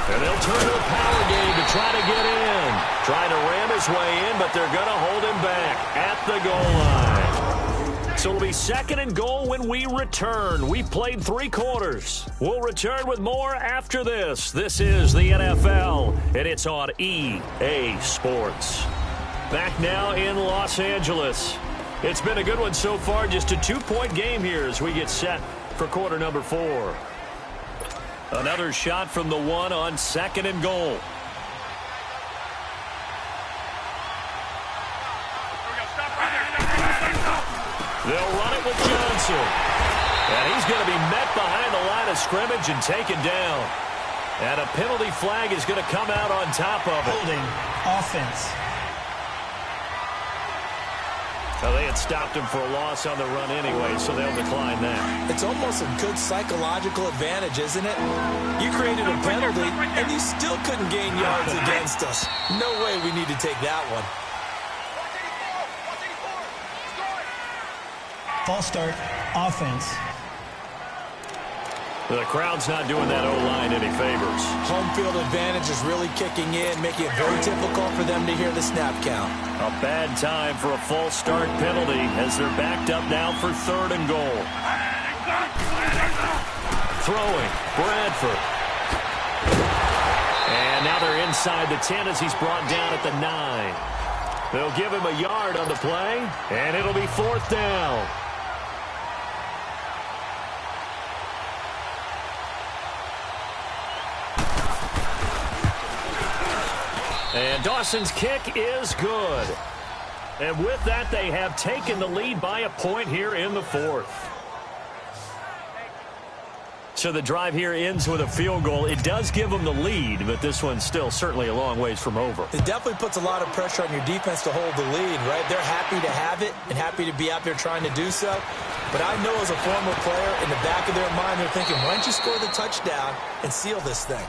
And they'll turn to a power game to try to get in. Trying to ram his way in, but they're going to hold him back at the goal line. So it'll be 2nd and goal when we return. We played 3 quarters. We'll return with more after this. This is the NFL, and it's on EA Sports. Back now in Los Angeles. It's been a good one so far. Just a 2-point game here as we get set for quarter number 4. Another shot from the 1 on 2nd and goal. They'll run it with Johnson. And he's going to be met behind the line of scrimmage and taken down. And a penalty flag is going to come out on top of it. Holding offense. Well, they had stopped him for a loss on the run anyway, so they'll decline that. It's almost a good psychological advantage, isn't it? You created a penalty, and you still couldn't gain yards against us. No way we need to take that one. False start, offense. The crowd's not doing that O-line any favors. Home field advantage is really kicking in, making it very difficult for them to hear the snap count. A bad time for a false start penalty as they're backed up now for 3rd and goal. Throwing, Bradford. And now they're inside the 10 as he's brought down at the 9. They'll give him a yard on the play, and it'll be 4th down. And Dawson's kick is good. And with that, they have taken the lead by a point here in the 4th. So the drive here ends with a field goal. It does give them the lead, but this one's still certainly a long ways from over. It definitely puts a lot of pressure on your defense to hold the lead, right? They're happy to have it and happy to be out there trying to do so. But I know as a former player, in the back of their mind, they're thinking, why don't you score the touchdown and seal this thing?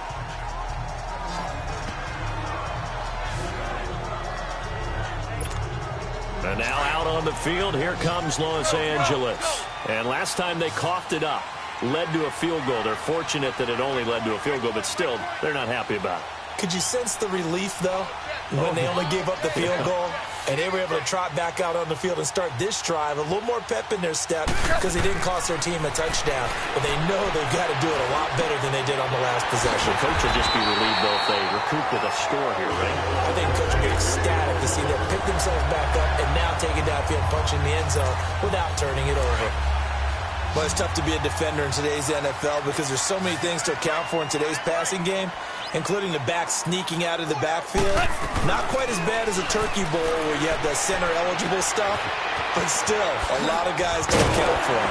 And now out on the field, here comes Los Angeles. And last time they coughed it up, led to a field goal. They're fortunate that it only led to a field goal, but still, they're not happy about it. Could you sense the relief, though, when they only gave up the field goal? And they were able to trot back out on the field and start this drive. A little more pep in their step because they didn't cost their team a touchdown. But they know they've got to do it a lot better than they did on the last possession. The coach will just be relieved, though, if they recoup with a score here, right? I think coach will be ecstatic to see them pick themselves back up and now take it downfield, punching the end zone without turning it over. Well, it's tough to be a defender in today's NFL because there's so many things to account for in today's passing game, including the back sneaking out of the backfield. Not quite as bad as a turkey bowl where you have the center-eligible stuff, but still a lot of guys to account for.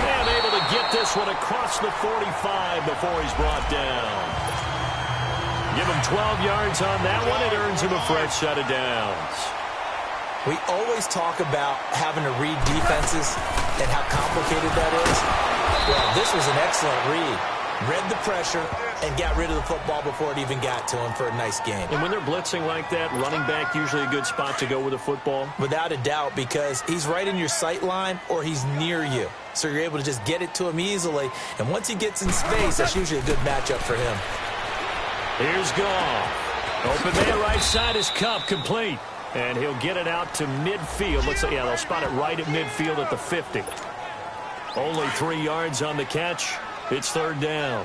And able to get this one across the 45 before he's brought down. Give him 12 yards on that one. It earns him a fresh set of downs. We always talk about having to read defenses and how complicated that is. Well, this was an excellent read. Read the pressure and got rid of the football before it even got to him for a nice game. And when they're blitzing like that, running back usually a good spot to go with the football? Without a doubt, because he's right in your sight line or he's near you. So you're able to just get it to him easily. And once he gets in space, that's usually a good matchup for him. Here's Goff. Open man right side is Cup, complete. And he'll get it out to midfield. Looks like, yeah, they'll spot it right at midfield at the 50. Only 3 yards on the catch. It's third down.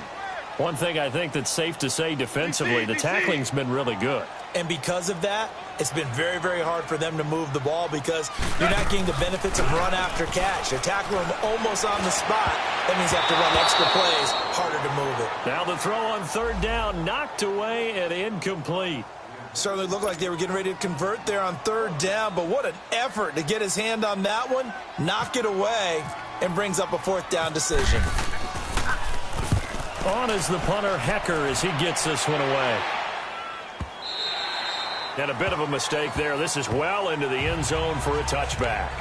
One thing I think that's safe to say defensively, the tackling's been really good. And because of that, it's been very, very hard for them to move the ball because you're not getting the benefits of run after catch. They're tackling them almost on the spot. That means you have to run extra plays, harder to move it. Now the throw on third down, knocked away and incomplete. Certainly looked like they were getting ready to convert there on third down, but what an effort to get his hand on that one, knock it away, and brings up a fourth down decision. On is the punter, Hecker, as he gets this one away. And a bit of a mistake there. This is well into the end zone for a touchback.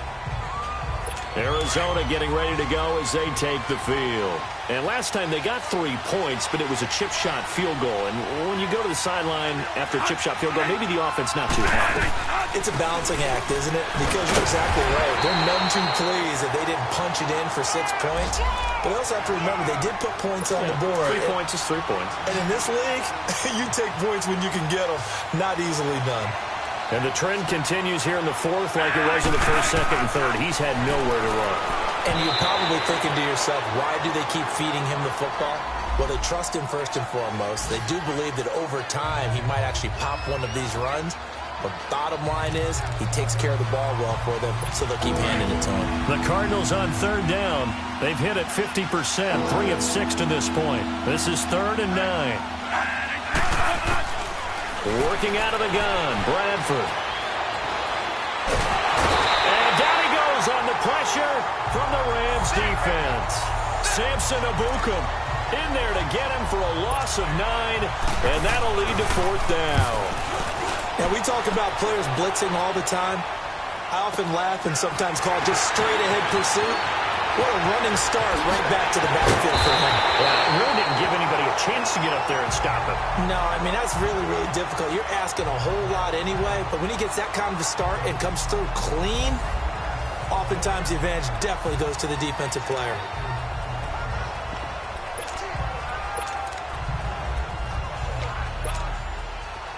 Arizona getting ready to go as they take the field. And last time they got 3 points, but it was a chip shot field goal. And when you go to the sideline after a chip shot field goal, maybe the offense not too happy. It's a balancing act, isn't it? Because you're exactly right. They're none too pleased that they didn't punch it in for 6 points. But they also have to remember they did put points on the board. 3 points is 3 points. And in this league, you take points when you can get them. Not easily done. And the trend continues here in the fourth like it was in the first, second, and third. He's had nowhere to run. And you're probably thinking to yourself, why do they keep feeding him the football? Well, they trust him first and foremost. They do believe that over time he might actually pop one of these runs. But bottom line is he takes care of the ball well for them, so they'll keep handing it to him. The Cardinals on third down. They've hit it 50%, 3 of 6 to this point. This is 3rd and 9. Working out of the gun, Bradford. And down he goes on the pressure from the Rams defense. Samson Abukum in there to get him for a loss of 9, and that'll lead to 4th down. Now, we talk about players blitzing all the time. I often laugh and sometimes call it just straight-ahead pursuit. What a running start right back to the backfield for him. Yeah, it really didn't give anybody a chance to get up there and stop him. No, I mean, that's really, really difficult. You're asking a whole lot anyway, but when he gets that kind of a start and comes through clean, oftentimes the advantage definitely goes to the defensive player.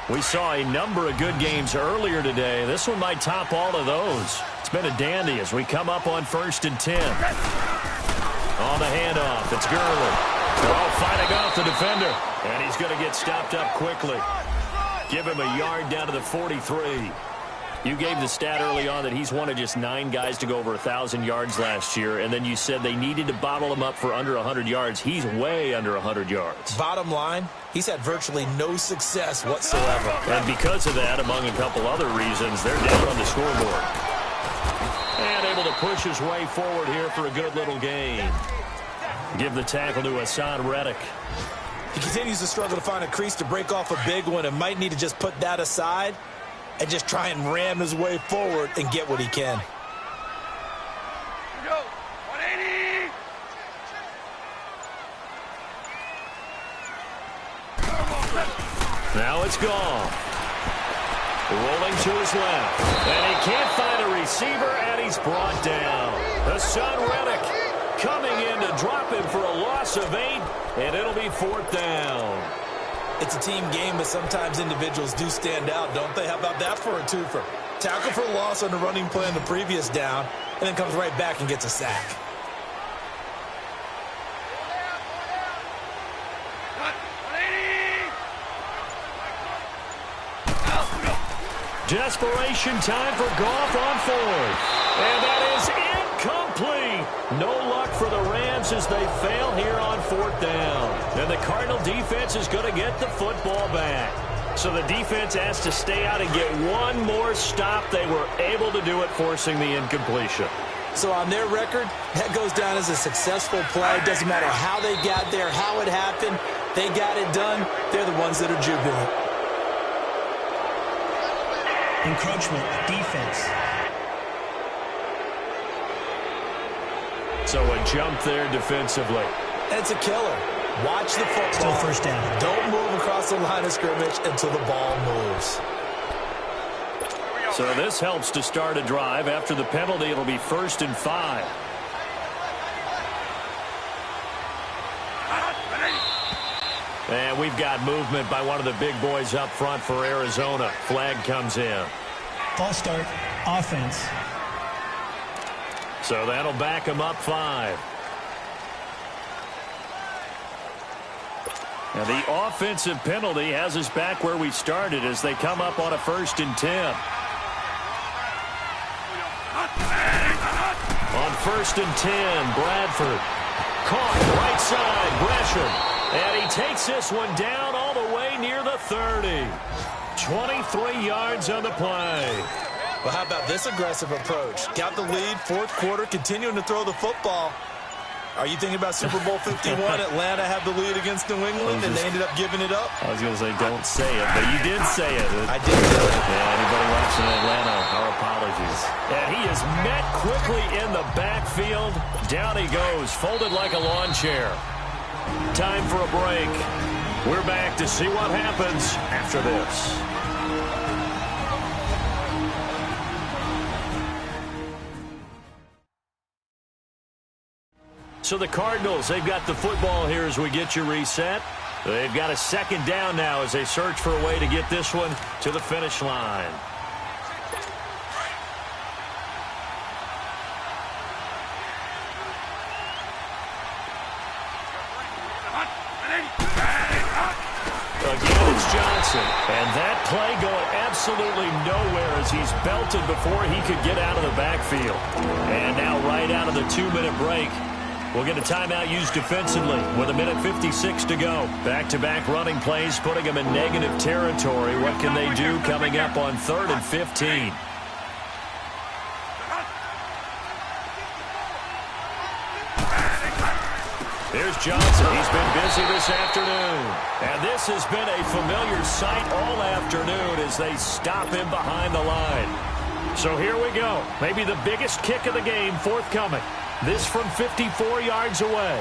We saw a number of good games earlier today. This one might top all of those. It's been a dandy as we come up on 1st and 10. On the handoff, it's Gurley. They're all fighting off the defender. And he's going to get stopped up quickly. Give him a yard down to the 43. You gave the stat early on that he's one of just 9 guys to go over 1,000 yards last year, and then you said they needed to bottle him up for under 100 yards. He's way under 100 yards. Bottom line, he's had virtually no success whatsoever. And because of that, among a couple other reasons, they're down on the scoreboard. And able to push his way forward here for a good little gain. Give the tackle to Hassan Reddick. He continues to struggle to find a crease to break off a big one and might need to just put that aside and just try and ram his way forward and get what he can. Here we go. 180. Now it's gone. Rolling to his left. And he can't find a receiver, and he's brought down. Hassan Reddick coming in to drop him for a loss of 8, and it'll be 4th down. It's a team game, but sometimes individuals do stand out, don't they? How about that for a twofer? Tackle for loss on the running play on the previous down, and then comes right back and gets a sack. Desperation time for Goff on 4th. And that is incomplete. No luck for the Rams as they fail here on 4th down. And the Cardinal defense is going to get the football back. So the defense has to stay out and get one more stop. They were able to do it, forcing the incompletion. So on their record, that goes down as a successful play. Doesn't matter how they got there, how it happened. They got it done. They're the ones that are jubilant. Encroachment, defense. So a jump there defensively. And it's a killer. Watch the football. Still 1st down. Don't move across the line of scrimmage until the ball moves. So this helps to start a drive. After the penalty, it'll be 1st and 5. And we've got movement by one of the big boys up front for Arizona. Flag comes in. False start, offense. So that'll back him up 5. And the offensive penalty has us back where we started as they come up on a 1st and 10. On 1st and 10, Bradford. Caught right side, Gresham. And he takes this one down all the way near the 30. 23 yards on the play. Well, how about this aggressive approach? Got the lead, 4th quarter, continuing to throw the football. Are you thinking about Super Bowl 51? Atlanta had the lead against New England, and they ended up giving it up? I was going to say, don't say it, but you did say it. I did do it. Yeah, anybody watching Atlanta, our apologies. And he is met quickly in the backfield. Down he goes, folded like a lawn chair. Time for a break. We're back to see what happens after this. So the Cardinals, they've got the football here as we get you reset. They've got a 2nd down now as they search for a way to get this one to the finish line. Again, it's Johnson. And that play going absolutely nowhere as he's belted before he could get out of the backfield. And now right out of the 2-minute break, we'll get a timeout used defensively with 1:56 to go. Back-to-back running plays putting them in negative territory. What can they do coming up on 3rd and 15? Here's Johnson. He's been busy this afternoon. And this has been a familiar sight all afternoon as they stop him behind the line. So here we go. Maybe the biggest kick of the game forthcoming. This from 54 yards away.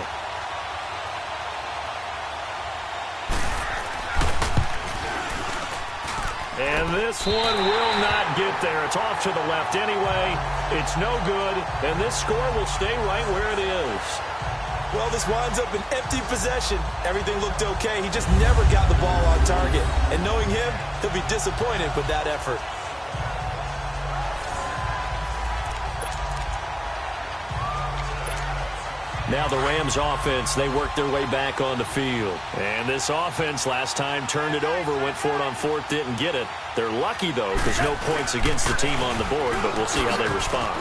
And this one will not get there. It's off to the left anyway. It's no good. And this score will stay right where it is. Well, this winds up an empty possession. Everything looked okay. He just never got the ball on target. And knowing him, he'll be disappointed with that effort. Now the Rams offense, they work their way back on the field. And this offense last time turned it over, went for it on 4th, didn't get it. They're lucky, though, because no points against the team on the board, but we'll see how they respond.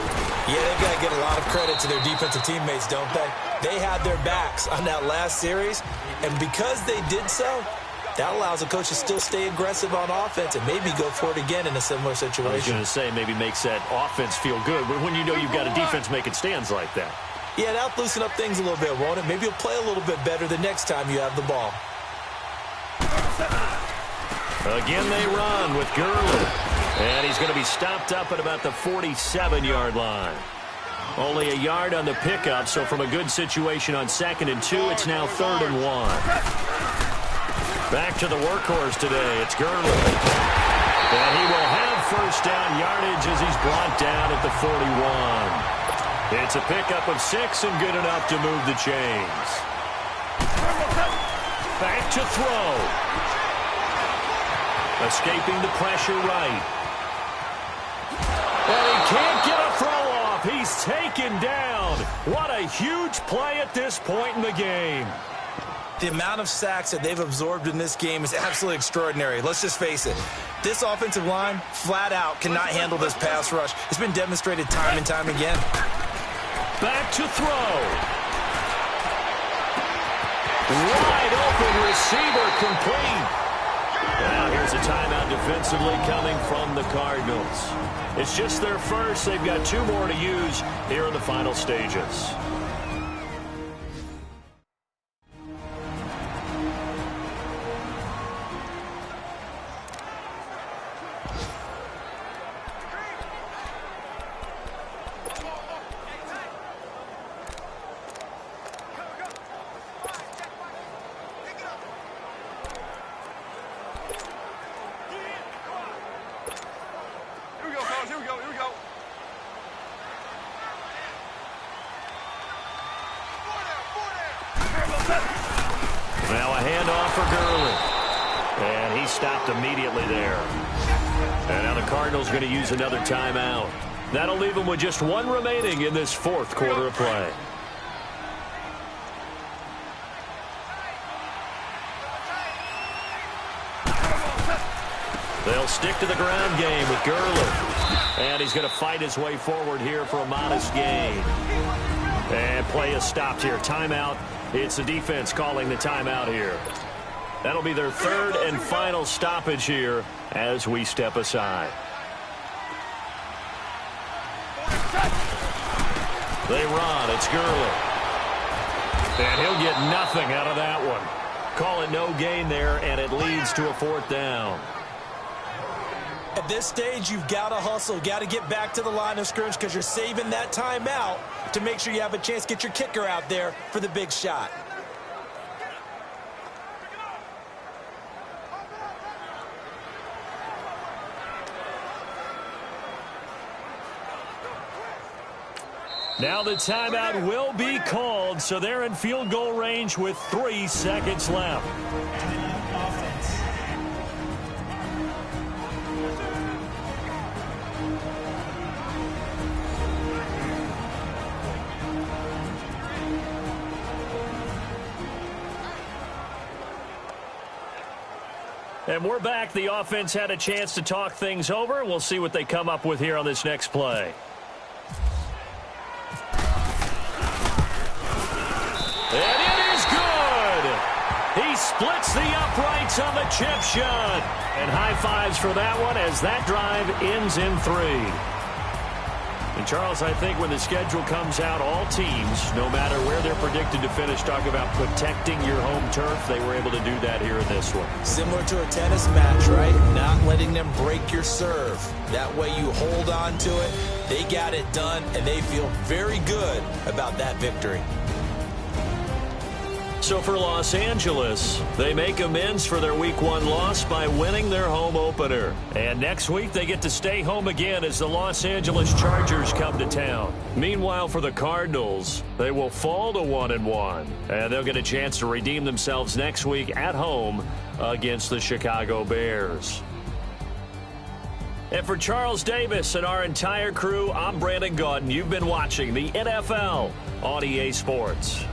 Yeah, they've got to give a lot of credit to their defensive teammates, don't they? They had their backs on that last series, and because they did so, that allows a coach to still stay aggressive on offense and maybe go for it again in a similar situation. I was going to say maybe makes that offense feel good, but when you know you've got a defense making stands like that. Yeah, that'll loosen up things a little bit, won't it? Maybe you'll play a little bit better the next time you have the ball. Again, they run with Gurley. And he's going to be stopped up at about the 47-yard line. Only a yard on the pickup, so from a good situation on 2nd and 2, it's now 3rd and 1. Back to the workhorse today. It's Gurley. And he will have first down yardage as he's brought down at the 41. It's a pickup of 6 and good enough to move the chains. Back to throw. Escaping the pressure right. And he can't get a throw off. He's taken down. What a huge play at this point in the game. The amount of sacks that they've absorbed in this game is absolutely extraordinary. Let's just face it. This offensive line, flat out, cannot handle this pass rush. It's been demonstrated time and time again. Back to throw. Wide open receiver complete. Now here's a timeout defensively coming from the Cardinals. It's just their first. They've got 2 more to use here in the final stages. Now a handoff for Gurley. And he stopped immediately there. And now the Cardinals going to use another timeout. That'll leave them with just 1 remaining in this 4th quarter of play. They'll stick to the ground game with Gurley. And he's going to fight his way forward here for a modest gain. And play is stopped here. Timeout. It's the defense calling the timeout here. That'll be their 3rd and final stoppage here as we step aside. They run. It's Gurley. And he'll get nothing out of that one. Call it no gain there, and it leads to a 4th down. At this stage, you've got to hustle, got to get back to the line of scrimmage because you're saving that timeout to make sure you have a chance to get your kicker out there for the big shot. Now the timeout will be called, so they're in field goal range with 3 seconds left. And we're back. The offense had a chance to talk things over. We'll see what they come up with here on this next play. And it is good. He splits the uprights on the chip shot. And high fives for that one as that drive ends in 3. And, Charles, I think when the schedule comes out, all teams, no matter where they're predicted to finish, talk about protecting your home turf. They were able to do that here in this one. Similar to a tennis match, right? Not letting them break your serve. That way you hold on to it. They got it done, and they feel very good about that victory. So for Los Angeles, they make amends for their Week 1 loss by winning their home opener. And next week, they get to stay home again as the Los Angeles Chargers come to town. Meanwhile, for the Cardinals, they will fall to 1-1. And they'll get a chance to redeem themselves next week at home against the Chicago Bears. And for Charles Davis and our entire crew, I'm Brandon Gaudin. You've been watching the NFL on EA Sports.